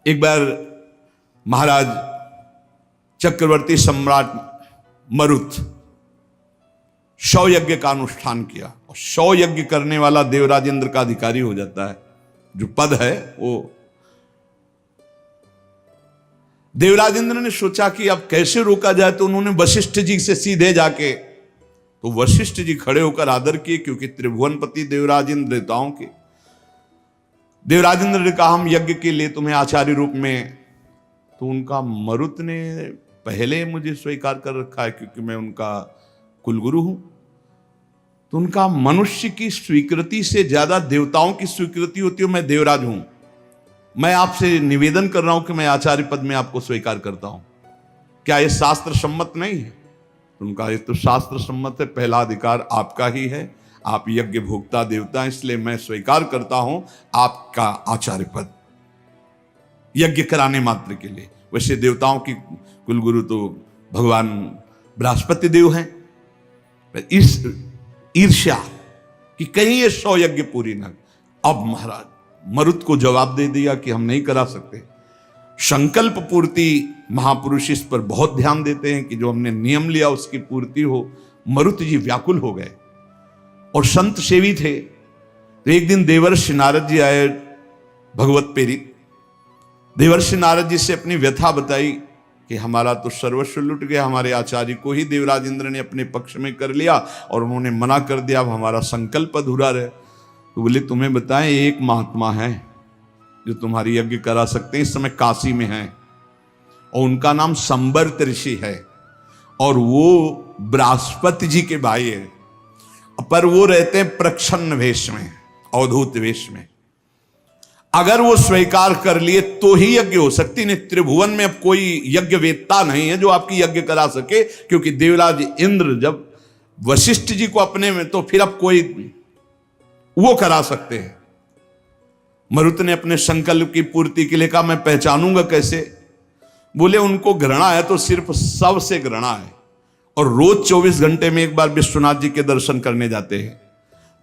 एक बार महाराज चक्रवर्ती सम्राट मरुत 100 यज्ञ का अनुष्ठान किया और 100 यज्ञ करने वाला देवराज इंद्र का अधिकारी हो जाता है। जो पद है वो देवराज इंद्र ने सोचा कि अब कैसे रोका जाए, तो उन्होंने वशिष्ठ जी से सीधे जाके, तो वशिष्ठ जी खड़े होकर आदर किए, क्योंकि त्रिभुवनपति देवराज इंद्र देवताओं के। देवराज इंद्र ने कहा हम यज्ञ के लिए तुम्हें आचार्य रूप में, तो उनका मरुत ने पहले मुझे स्वीकार कर रखा है क्योंकि मैं उनका कुलगुरु हूं। तो उनका मनुष्य की स्वीकृति से ज्यादा देवताओं की स्वीकृति होती है। मैं देवराज हूं, मैं आपसे निवेदन कर रहा हूं कि मैं आचार्य पद में आपको स्वीकार करता हूं, क्या यह शास्त्र सम्मत नहीं है? उनका ये तो शास्त्र सम्मत है, पहला अधिकार आपका ही है, आप यज्ञ भोक्ता देवता, इसलिए मैं स्वीकार करता हूं आपका आचार्य पद यज्ञ कराने मात्र के लिए। वैसे देवताओं की कुलगुरु तो भगवान बृहस्पति देव हैं। इस ईर्ष्या कि कहीं ये 100 यज्ञ पूरी न, अब महाराज मरुत को जवाब दे दिया कि हम नहीं करा सकते। संकल्प पूर्ति महापुरुष इस पर बहुत ध्यान देते हैं कि जो हमने नियम लिया उसकी पूर्ति हो। मरुत जी व्याकुल हो गए और संत सेवी थे। तो एक दिन देवर्षि नारद जी आए, भगवत प्रेरित। देवर्षि नारद जी से अपनी व्यथा बताई कि हमारा तो सर्वस्व लुट गया, हमारे आचार्य को ही देवराज इंद्र ने अपने पक्ष में कर लिया और उन्होंने मना कर दिया, अब हमारा संकल्प अधूरा रहे। तो बोले तुम्हें बताएं, एक महात्मा है जो तुम्हारी यज्ञ करा सकते हैं, इस समय काशी में हैं और उनका नाम संवर्त ऋषि है और वो बृहस्पति जी के भाई है, पर वो रहते हैं प्रच्छन्न वेश में, अवधूत वेश में। अगर वो स्वीकार कर लिए तो ही यज्ञ हो सकती, नहीं त्रिभुवन में अब कोई यज्ञ वेत्ता नहीं है जो आपकी यज्ञ करा सके, क्योंकि देवराज इंद्र जब वशिष्ठ जी को अपने में, तो फिर अब कोई वो करा सकते हैं। मरुत ने अपने संकल्प की पूर्ति के लिए कहा मैं पहचानूंगा कैसे? बोले उनको घृणा है तो सिर्फ सबसे घृणा है और रोज 24 घंटे में एक बार विश्वनाथ जी के दर्शन करने जाते हैं।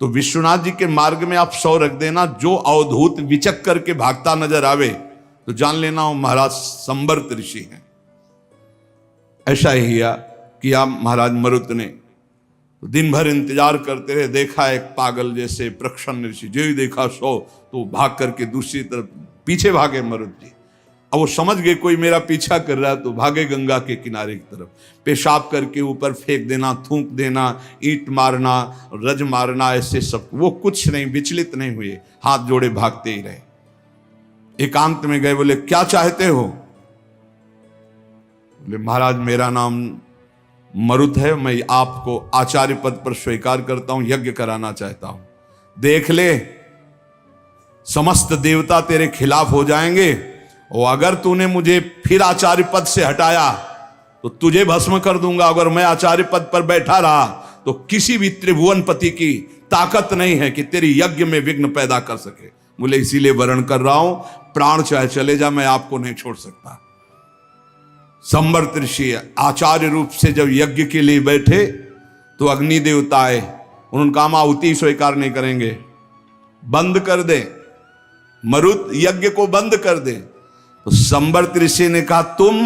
तो विश्वनाथ जी के मार्ग में आप 100 रख देना, जो अवधूत विचक करके भागता नजर आवे तो जान लेना वो महाराज संवर्त ऋषि हैं। ऐसा ही किया महाराज मरुत ने। तो दिन भर इंतजार करते रहे, देखा एक पागल जैसे प्रच्छन्न ऋषि, जो ही देखा 100 तो भाग करके दूसरी तरफ पीछे भागे मरुत जी। अब वो समझ गए कोई मेरा पीछा कर रहा है, तो भागे गंगा के किनारे की तरफ, पेशाब करके ऊपर फेंक देना, थूक देना, ईंट मारना, रज मारना, ऐसे सब। वो कुछ नहीं, विचलित नहीं हुए, हाथ जोड़े भागते ही रहे। एकांत में गए, बोले क्या चाहते हो? बोले महाराज मेरा नाम मरुत है, मैं आपको आचार्य पद पर स्वीकार करता हूं, यज्ञ कराना चाहता हूं। देख ले, समस्त देवता तेरे खिलाफ हो जाएंगे और अगर तूने मुझे फिर आचार्य पद से हटाया तो तुझे भस्म कर दूंगा। अगर मैं आचार्य पद पर बैठा रहा तो किसी भी त्रिभुवनपति की ताकत नहीं है कि तेरी यज्ञ में विघ्न पैदा कर सके। बोले इसीलिए वर्ण कर रहा हूं, प्राण चाहे चले जा, मैं आपको नहीं छोड़ सकता। संवर्त ऋषि आचार्य रूप से जब यज्ञ के लिए बैठे तो अग्नि देवता आए, उन्होंने कहा हम आहुति स्वीकार नहीं करेंगे, बंद कर दे, मरुत यज्ञ को बंद कर दे। तो संवर्त ऋषि ने कहा तुम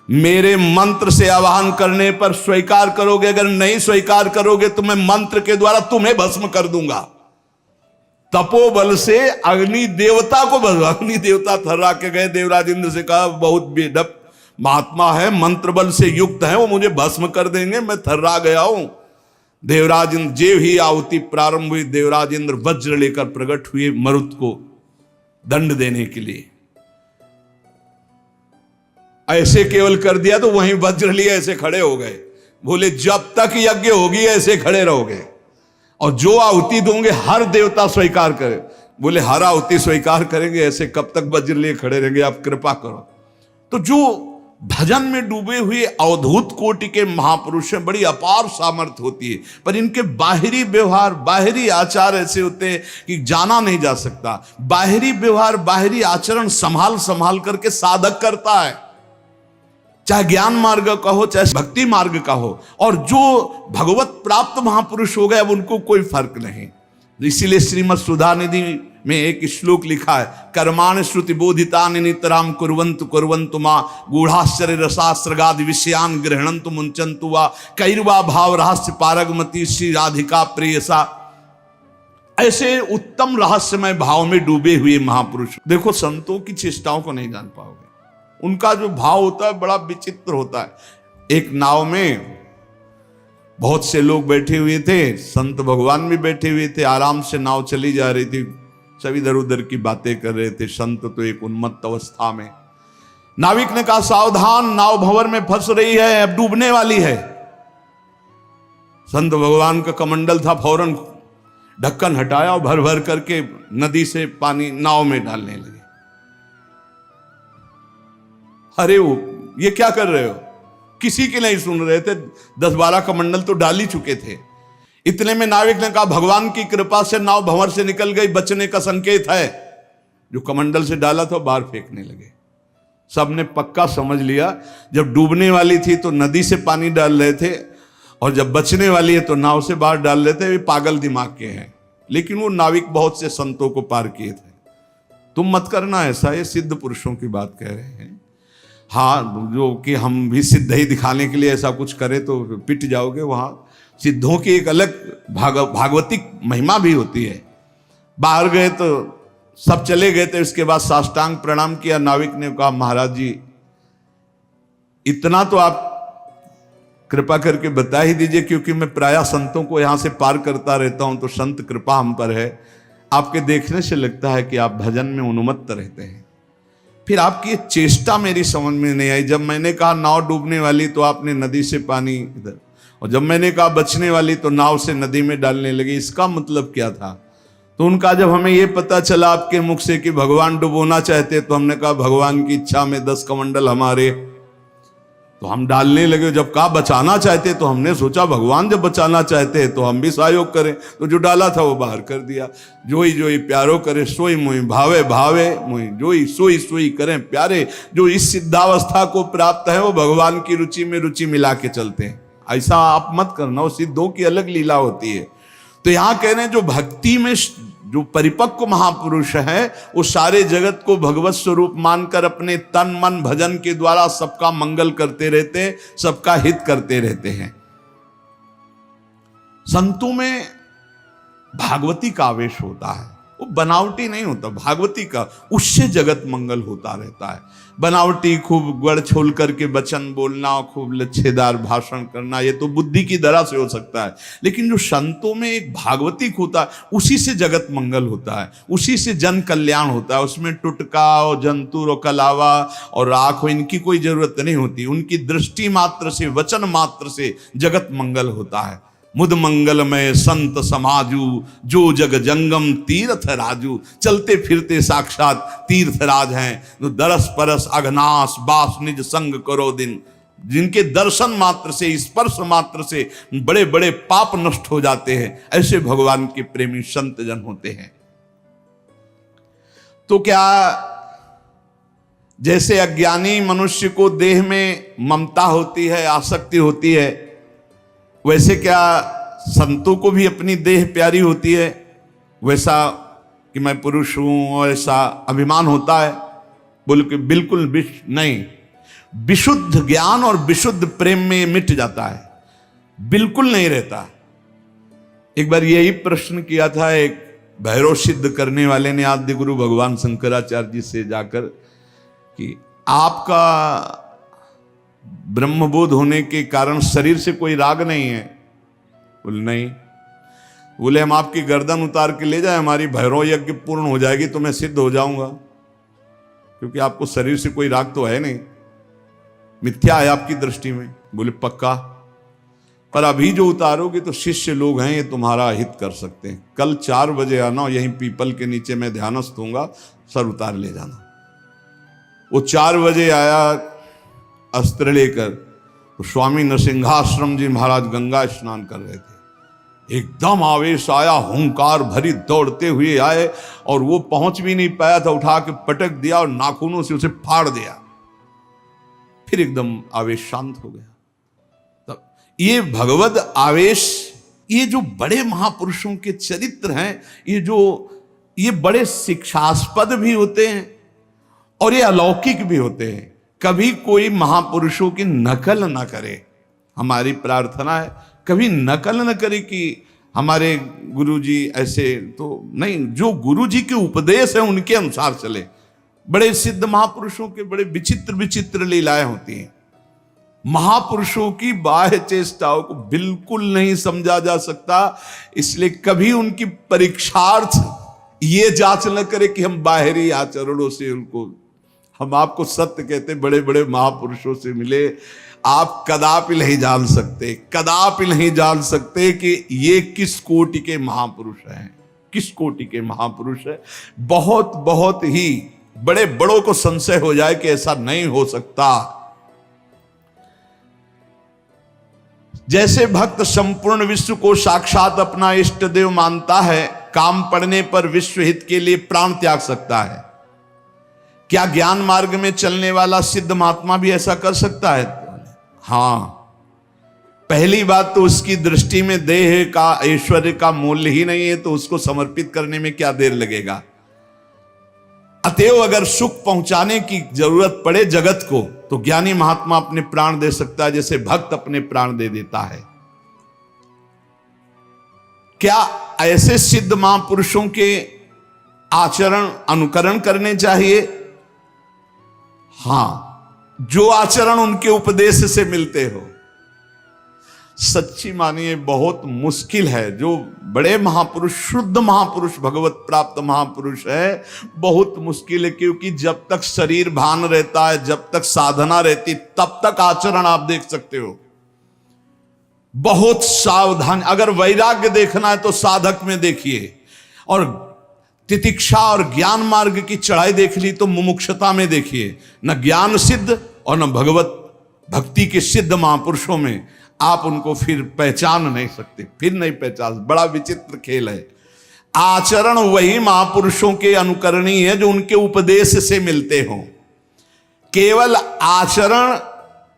मेरे मंत्र से आवाहन करने पर स्वीकार करोगे, अगर नहीं स्वीकार करोगे तो मैं मंत्र के द्वारा तुम्हें भस्म कर दूंगा। तपोबल से अग्नि देवता को भस्म, अग्नि देवता थर्रा के गए, देवराज इंद्र से कहा बहुत बेढप महात्मा है, मंत्र बल से युक्त है, वो मुझे भस्म कर देंगे, मैं थर्रा गया हूं। देवराज इंद्र जेव ही आहुति प्रारंभ हुई, देवराज इंद्र वज्र लेकर प्रकट हुए मरुत को दंड देने के लिए। ऐसे केवल कर दिया तो वहीं वज्र लिए ऐसे खड़े हो गए। बोले जब तक यज्ञ होगी ऐसे खड़े रहोगे और जो आहुति दोगे हर देवता स्वीकार करे। बोले हर आहुति स्वीकार करेंगे, ऐसे कब तक वज्र लिए खड़े रहेंगे, आप कृपा करो। तो जो भजन में डूबे हुए अवधूत कोटि के महापुरुष हैं, बड़ी अपार सामर्थ्य होती है, पर इनके बाहरी व्यवहार, बाहरी आचार ऐसे होते हैं कि जाना नहीं जा सकता। बाहरी व्यवहार, बाहरी आचरण संभाल संभाल करके साधक करता है, चाहे ज्ञान मार्ग का हो चाहे भक्ति मार्ग का हो। और जो भगवत प्राप्त महापुरुष हो गए अब उनको कोई फर्क नहीं। इसीलिए श्रीमद् सुधानिधि में एक श्लोक लिखा है, कर्माणि श्रुति बोधितानि नितराम कुर्वन्तु कुर्वन्तु मा गूढ़ाश्चर्य रसास्रगादि विषयान गृह्णन्तु मुंचन्तु वा कैर्वा भाव रहस्य पारगमती श्री राधिका प्रेयसा। ऐसे उत्तम रहस्यमय भाव में डूबे हुए महापुरुष, देखो संतों की चेष्टाओं को नहीं जान पाओगे। उनका जो भाव होता है बड़ा विचित्र होता है। एक नाव में बहुत से लोग बैठे हुए थे, संत भगवान भी बैठे हुए थे, आराम से नाव चली जा रही थी, सब इधर उधर की बातें कर रहे थे। संत तो एक उन्मत्त अवस्था में। नाविक ने कहा, सावधान, नाव भंवर में फंस रही है, अब डूबने वाली है। संत भगवान का कमंडल था, फौरन ढक्कन हटाया और भर भर करके नदी से पानी नाव में डालने लगे। अरे वो ये क्या कर रहे हो? किसी की नहीं सुन रहे थे, 10-12 कमंडल तो डाल ही चुके थे। इतने में नाविक ने कहा, भगवान की कृपा से नाव भंवर से निकल गई, बचने का संकेत है। जो कमंडल से डाला था बाहर फेंकने लगे। सबने पक्का समझ लिया, जब डूबने वाली थी तो नदी से पानी डाल रहे थे, और जब बचने वाली है तो नाव से बाहर डाल रहे थे। वे पागल दिमाग के हैं। लेकिन वो नाविक बहुत से संतों को पार किए थे। तुम मत करना ऐसा, ये सिद्ध पुरुषों की बात कह रहे हैं। हाँ, जो कि हम भी सिद्ध ही दिखाने के लिए ऐसा कुछ करें तो पिट जाओगे। वहां सिद्धों की एक अलग भागवतिक महिमा भी होती है। बाहर गए तो सब चले गए थे, उसके बाद साष्टांग प्रणाम किया। नाविक ने कहा, महाराज जी इतना तो आप कृपा करके बता ही दीजिए, क्योंकि मैं प्रायः संतों को यहां से पार करता रहता हूं, तो संत कृपा हम पर है। आपके देखने से लगता है कि आप भजन में उन्मत्त रहते हैं। फिर आपकी ये चेष्टा मेरी समझ में नहीं आई। जब मैंने कहा नाव डूबने वाली तो आपने नदी से पानी इधर, और जब मैंने कहा बचने वाली तो नाव से नदी में डालने लगे। इसका मतलब क्या था? तो उनका जब हमें ये पता चला आपके मुख से कि भगवान डुबोना चाहते, तो हमने कहा भगवान की इच्छा में 10 कमंडल हमारे, तो हम डालने लगे। जब कहा बचाना चाहते तो हमने सोचा भगवान जब बचाना चाहते हैं तो हम भी सहयोग करें। तो जो डाला था वो बाहर कर दिया। जोई जोई प्यारो करे सोई मोई भावे भावे मोई, जोई सोई सोई करें प्यारे। जो इस सिद्धावस्था को प्राप्त है वो भगवान की रुचि में रुचि मिला के चलते हैं। ऐसा आप मत करना, वो सिद्धों की अलग लीला होती है। तो यहां कह रहे हैं जो भक्ति में जो परिपक्व महापुरुष है वो सारे जगत को भगवत स्वरूप मानकर अपने तन मन भजन के द्वारा सबका मंगल करते रहते हैं, सबका हित करते रहते हैं। संतों में भागवती का आवेश होता है, वो बनावटी नहीं होता। भागवती का, उससे जगत मंगल होता रहता है। बनावटी खूब गड़ छोल करके वचन बोलना, खूब लच्छेदार भाषण करना, ये तो बुद्धि की दरा से हो सकता है। लेकिन जो संतों में एक भागवतिक होता है, उसी से जगत मंगल होता है, उसी से जन कल्याण होता है। उसमें टुटका और जंतुर और कलावा और राख हो, इनकी कोई जरूरत नहीं होती। उनकी दृष्टि मात्र से, वचन मात्र से जगत मंगल होता है। मुद मंगलमय संत समाजू, जो जग जंगम तीर्थ राजू। चलते फिरते साक्षात तीर्थराज हैं, जो दरस परस अघनाश बास निज संग करो दिन। जिनके दर्शन मात्र से, स्पर्श मात्र से बड़े बड़े पाप नष्ट हो जाते हैं, ऐसे भगवान के प्रेमी संत जन होते हैं। तो क्या जैसे अज्ञानी मनुष्य को देह में ममता होती है, आसक्ति होती है, वैसे क्या संतों को भी अपनी देह प्यारी होती है? वैसा कि मैं पुरुष हूं और ऐसा अभिमान होता है? बोल के बिल्कुल नहीं। विशुद्ध ज्ञान और विशुद्ध प्रेम में मिट जाता है, बिल्कुल नहीं रहता। एक बार यही प्रश्न किया था एक भैरव सिद्ध करने वाले ने आद्य गुरु भगवान शंकराचार्य जी से जाकर कि आपका ब्रह्मबोध होने के कारण शरीर से कोई राग नहीं है? बोले नहीं। बोले हम आपकी गर्दन उतार के ले जाए, हमारी भैरव यज्ञ पूर्ण हो जाएगी तो मैं सिद्ध हो जाऊंगा, क्योंकि आपको शरीर से कोई राग तो है नहीं, मिथ्या है आपकी दृष्टि में। बोले पक्का, पर अभी जो उतारोगे तो शिष्य लोग हैं, ये तुम्हारा हित कर सकते हैं। कल 4 बजे आना, यहीं पीपल के नीचे मैं ध्यानस्थ होऊंगा, सर उतार ले जाना। वो 4 बजे आया अस्त्र लेकर, तो स्वामी नरसिंहाश्रम जी महाराज गंगा स्नान कर रहे थे। एकदम आवेश आया, हुंकार भरी दौड़ते हुए आए, और वो पहुंच भी नहीं पाया था, उठा के पटक दिया और नाखूनों से उसे फाड़ दिया। फिर एकदम आवेश शांत हो गया। तब ये भगवद आवेश ये जो बड़े महापुरुषों के चरित्र हैं, ये बड़े शिक्षास्पद भी होते हैं और ये अलौकिक भी होते हैं। कभी कोई महापुरुषों की नकल ना करे, हमारी प्रार्थना है कभी नकल न करे कि हमारे गुरुजी ऐसे, तो नहीं, जो गुरुजी के उपदेश है उनके अनुसार चले। बड़े सिद्ध महापुरुषों के बड़े विचित्र विचित्र लीलाएं होती हैं। महापुरुषों की बाह्य चेष्टाओं को बिल्कुल नहीं समझा जा सकता, इसलिए कभी उनकी परीक्षार्थ ये जांच न करे कि हम बाहरी आचरणों से उनको, हम आपको सत्य कहते, बड़े बड़े महापुरुषों से मिले, आप कदापि नहीं जान सकते, कदापि नहीं जान सकते कि ये किस कोटि के महापुरुष हैं, किस कोटि के महापुरुष है। बहुत बहुत ही बड़े बड़ों को संशय हो जाए कि ऐसा नहीं हो सकता। जैसे भक्त संपूर्ण विश्व को साक्षात अपना इष्ट देव मानता है, काम पड़ने पर विश्व हित के लिए प्राण त्याग सकता है, क्या ज्ञान मार्ग में चलने वाला सिद्ध महात्मा भी ऐसा कर सकता है? हां, पहली बात तो उसकी दृष्टि में देह का, ऐश्वर्य का मूल्य ही नहीं है, तो उसको समर्पित करने में क्या देर लगेगा। अतएव अगर सुख पहुंचाने की जरूरत पड़े जगत को, तो ज्ञानी महात्मा अपने प्राण दे सकता है, जैसे भक्त अपने प्राण दे देता है। क्या ऐसे सिद्ध महापुरुषों के आचरण अनुकरण करने चाहिए? हां, जो आचरण उनके उपदेश से मिलते हो। सच्ची मानिए बहुत मुश्किल है, जो बड़े महापुरुष, शुद्ध महापुरुष, भगवत प्राप्त महापुरुष है, बहुत मुश्किल है, क्योंकि जब तक शरीर भान रहता है, जब तक साधना रहती, तब तक आचरण आप देख सकते हो। बहुत सावधान, अगर वैराग्य देखना है तो साधक में देखिए, और तितिक्षा और ज्ञान मार्ग की चढ़ाई देख ली तो मुमुक्षता में देखिए। न ज्ञान सिद्ध और न भगवत भक्ति के सिद्ध महापुरुषों में आप उनको फिर पहचान नहीं सकते, फिर नहीं पहचान। बड़ा विचित्र खेल है। आचरण वही महापुरुषों के अनुकरणीय है जो उनके उपदेश से मिलते हों। केवल आचरण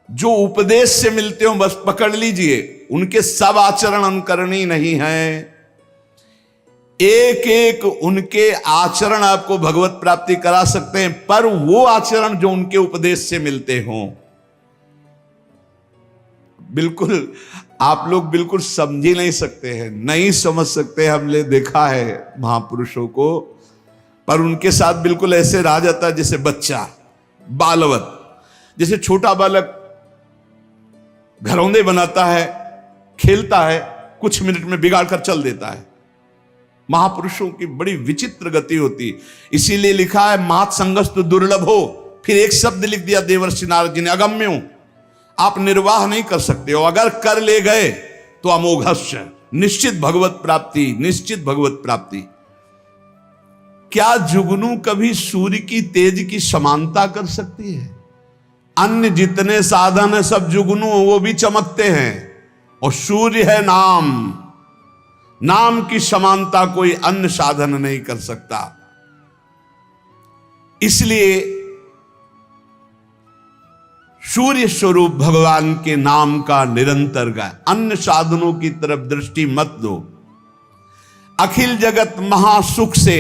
जो उपदेश से मिलते हो बस पकड़ लीजिए, उनके सब आचरण अनुकरणीय नहीं है। एक एक उनके आचरण आपको भगवत प्राप्ति करा सकते हैं, पर वो आचरण जो उनके उपदेश से मिलते हों, बिल्कुल आप लोग बिल्कुल समझ ही नहीं सकते हैं, नहीं समझ सकते। हमने देखा है महापुरुषों को, पर उनके साथ बिल्कुल ऐसे रहा जाता है जैसे बच्चा, बालवत, जैसे छोटा बालक घरौंदे बनाता है, खेलता है, कुछ मिनट में बिगाड़ कर चल देता है। महापुरुषों की बड़ी विचित्र गति होती, इसीलिए लिखा है मात संगस्तु दुर्लभ हो। फिर एक शब्द लिख दिया देवर्षि नारद जी ने, अगम्य हूं, आप निर्वाह नहीं कर सकते हो, अगर कर ले गए तो अमोघस्य, निश्चित भगवत प्राप्ति, निश्चित भगवत प्राप्ति। क्या जुगनू कभी सूर्य की तेज की समानता कर सकती है? अन्य जितने साधन है सब जुगनू वो भी चमकते हैं, और सूर्य है नाम, नाम की समानता कोई अन्य साधन नहीं कर सकता। इसलिए सूर्य स्वरूप भगवान के नाम का निरंतर गाय, अन्य साधनों की तरफ दृष्टि मत दो। अखिल जगत महासुख से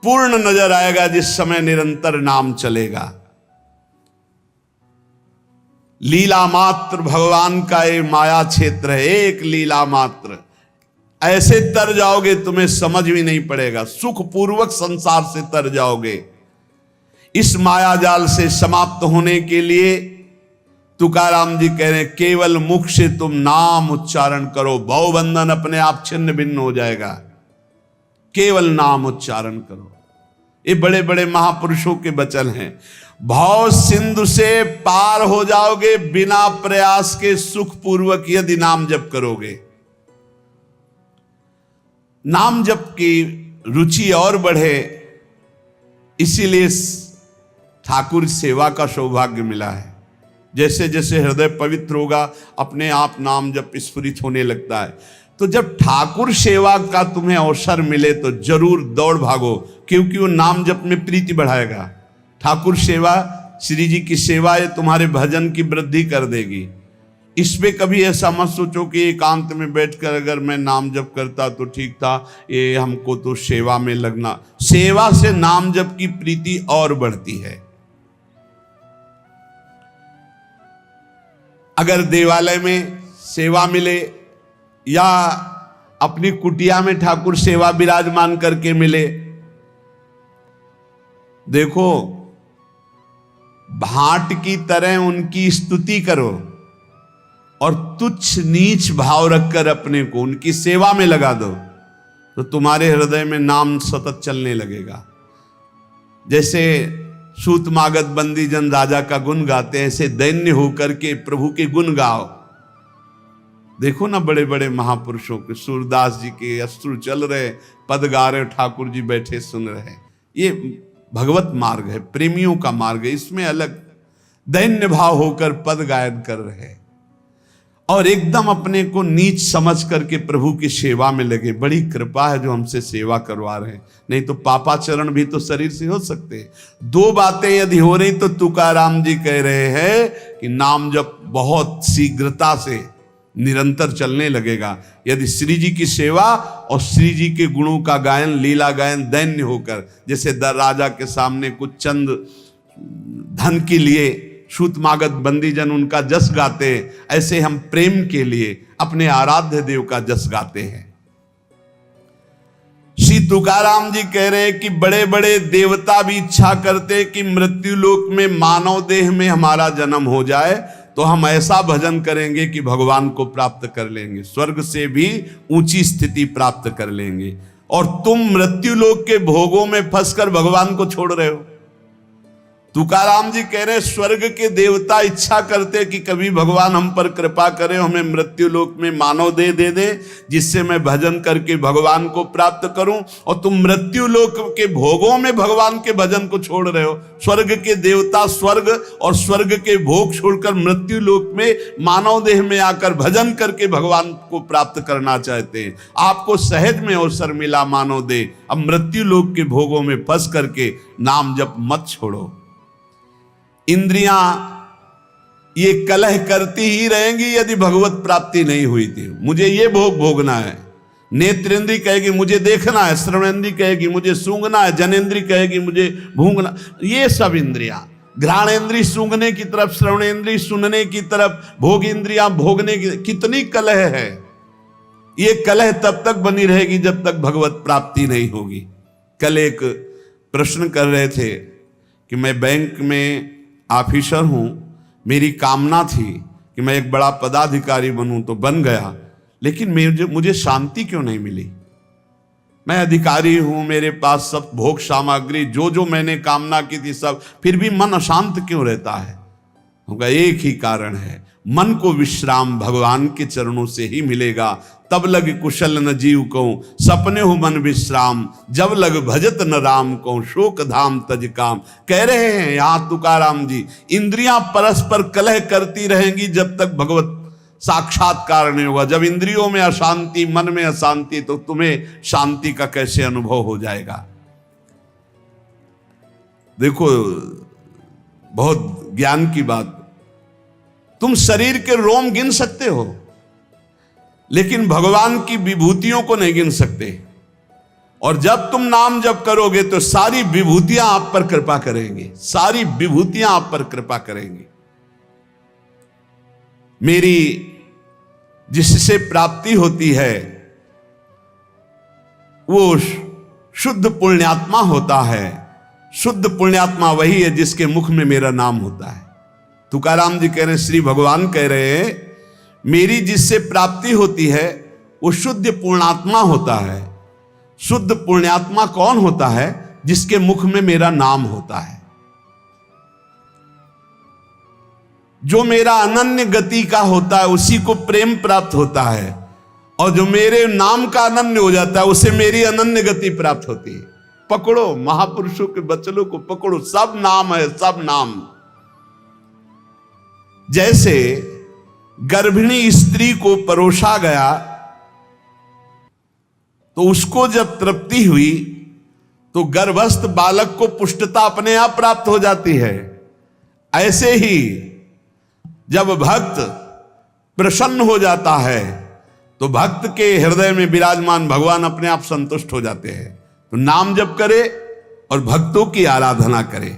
पूर्ण नजर आएगा जिस समय निरंतर नाम चलेगा। लीला मात्र भगवान का ये माया क्षेत्र है, एक लीला मात्र। ऐसे तर जाओगे तुम्हें समझ भी नहीं पड़ेगा, सुख पूर्वक संसार से तर जाओगे। इस माया जाल से समाप्त होने के लिए तुकाराम जी कह रहे हैं, केवल मुख से तुम नाम उच्चारण करो, भवबंधन अपने आप छिन्न भिन्न हो जाएगा। केवल नाम उच्चारण करो। ये बड़े बड़े महापुरुषों के वचन हैं। भाव सिंधु से पार हो जाओगे बिना प्रयास के, सुख पूर्वक यदि नाम जप करोगे। नाम जप की रुचि और बढ़े, इसीलिए ठाकुर सेवा का सौभाग्य मिला है। जैसे जैसे हृदय पवित्र होगा अपने आप नाम जप स्फुरित होने लगता है। तो जब ठाकुर सेवा का तुम्हें अवसर मिले तो जरूर दौड़ भागो, क्योंकि वो नाम जप में प्रीति बढ़ाएगा। ठाकुर सेवा, श्री जी की सेवा, ये तुम्हारे भजन की वृद्धि कर देगी। इस पे कभी ऐसा मत सोचो कि एकांत में बैठकर अगर मैं नाम जप करता तो ठीक था, ये हमको तो सेवा में लगना। सेवा से नाम जप की प्रीति और बढ़ती है। अगर देवालय में सेवा मिले या अपनी कुटिया में ठाकुर सेवा विराजमान करके मिले, देखो भाट की तरह उनकी स्तुति करो और तुच्छ नीच भाव रखकर अपने को उनकी सेवा में लगा दो, तो तुम्हारे हृदय में नाम सतत चलने लगेगा। जैसे सूत मागध बंदी जन राजा का गुण गाते हैं, ऐसे दैन्य होकर के प्रभु के गुण गाओ। देखो ना बड़े बड़े महापुरुषों के, सूरदास जी के अश्रु चल रहे, पद गा रहे, ठाकुर जी बैठे सुन रहे। ये भगवत मार्ग है, प्रेमियों का मार्ग है। इसमें अलग दैन्य भाव होकर पद गायन कर रहे और एकदम अपने को नीच समझ करके प्रभु की सेवा में लगे। बड़ी कृपा है जो हमसे सेवा करवा रहे हैं, नहीं तो पापाचरण भी तो शरीर से हो सकते हैं। दो बातें यदि हो रही तो तुकाराम जी कह रहे हैं कि नाम जब बहुत शीघ्रता से निरंतर चलने लगेगा। यदि श्री जी की सेवा और श्री जी के गुणों का गायन, लीला गायन दैन्य होकर, जैसे राजा के सामने कुछ चंद धन के लिए सूत मागध बंदी जन उनका जस गाते, ऐसे हम प्रेम के लिए अपने आराध्य देव का जस गाते हैं। श्री तुकाराम जी कह रहे हैं कि बड़े बड़े देवता भी इच्छा करते कि मृत्यु लोक में मानव देह में हमारा जन्म हो जाए, तो हम ऐसा भजन करेंगे कि भगवान को प्राप्त कर लेंगे, स्वर्ग से भी ऊंची स्थिति प्राप्त कर लेंगे। और तुम मृत्यु लोक के भोगों में फंसकर भगवान को छोड़ रहे हो। तुकाराम जी कह रहे स्वर्ग के देवता इच्छा करते कि कभी भगवान हम पर कृपा करे, हमें मृत्यु लोक में मानव देह दे दे जिससे मैं भजन करके भगवान को प्राप्त करूं, और तुम मृत्यु लोक के भोगों में भगवान के भजन को छोड़ रहे हो। स्वर्ग के देवता स्वर्ग और स्वर्ग के भोग छोड़कर मृत्यु लोक में मानव देह में आकर भजन करके भगवान को प्राप्त करना चाहते हैं। आपको सहज में अवसर मिला मानव देह, अब मृत्यु लोक के भोगों में फंस करके नाम जप मत छोड़ो। इंद्रियां ये कलह करती ही रहेंगी यदि भगवत प्राप्ति नहीं हुई थी। मुझे ये भोग भोगना है, नेत्रेंद्री कहेगी मुझे देखना है, श्रवणेंद्री कहेगी मुझे सूंघना है, जनेंद्री कहेगी मुझे भूंगना। ये सब इंद्रियां, घ्राणेंद्री सूंघने की तरफ, श्रवणेंद्री सुनने की तरफ, भोग इंद्रियां भोगने की, कितनी कलह है। ये कलह तब तक बनी रहेगी जब तक भगवत प्राप्ति नहीं होगी। कल एक प्रश्न कर रहे थे कि मैं बैंक में ऑफिसर हूं, मेरी कामना थी कि मैं एक बड़ा पदाधिकारी बनूं, तो बन गया, लेकिन मुझे शांति क्यों नहीं मिली। मैं अधिकारी हूं, मेरे पास सब भोग सामग्री जो जो मैंने कामना की थी सब, फिर भी मन अशांत क्यों रहता है। होगा एक ही कारण है, मन को विश्राम भगवान के चरणों से ही मिलेगा। तब लग कुशल न जीव को सपने हो मन विश्राम, जब लग भजत न राम को शोक धाम तज काम। कह रहे हैं यहां तुकाराम जी, इंद्रियां परस्पर कलह करती रहेंगी जब तक भगवत साक्षात्कार नहीं होगा। जब इंद्रियों में अशांति, मन में अशांति, तो तुम्हें शांति का कैसे अनुभव हो जाएगा। देखो बहुत ज्ञान की बात, तुम शरीर के रोम गिन सकते हो लेकिन भगवान की विभूतियों को नहीं गिन सकते। और जब तुम नाम जप करोगे तो सारी विभूतियां आप पर कृपा करेंगी, सारी विभूतियां आप पर कृपा करेंगी। मेरी जिससे प्राप्ति होती है वो शुद्ध पुण्यात्मा होता है। शुद्ध पुण्यात्मा वही है जिसके मुख में मेरा नाम होता है। तुकाराम जी कह रहे हैं, श्री भगवान कह रहे हैं, मेरी जिससे प्राप्ति होती है वो शुद्ध पुण्यात्मा होता है। शुद्ध पुण्यात्मा कौन होता है? जिसके मुख में मेरा नाम होता है, जो मेरा अनन्य गति का होता है, उसी को प्रेम प्राप्त होता है। और जो मेरे नाम का अनन्य हो जाता है उसे मेरी अनन्य गति प्राप्त होती है। पकड़ो महापुरुषों के वचनों को, पकड़ो, सब नाम है, सब नाम। जैसे गर्भिणी स्त्री को परोसा गया तो उसको जब तृप्ति हुई तो गर्भस्थ बालक को पुष्टता अपने आप प्राप्त हो जाती है। ऐसे ही जब भक्त प्रसन्न हो जाता है तो भक्त के हृदय में विराजमान भगवान अपने आप संतुष्ट हो जाते हैं। तो नाम जप करे और भक्तों की आराधना करे।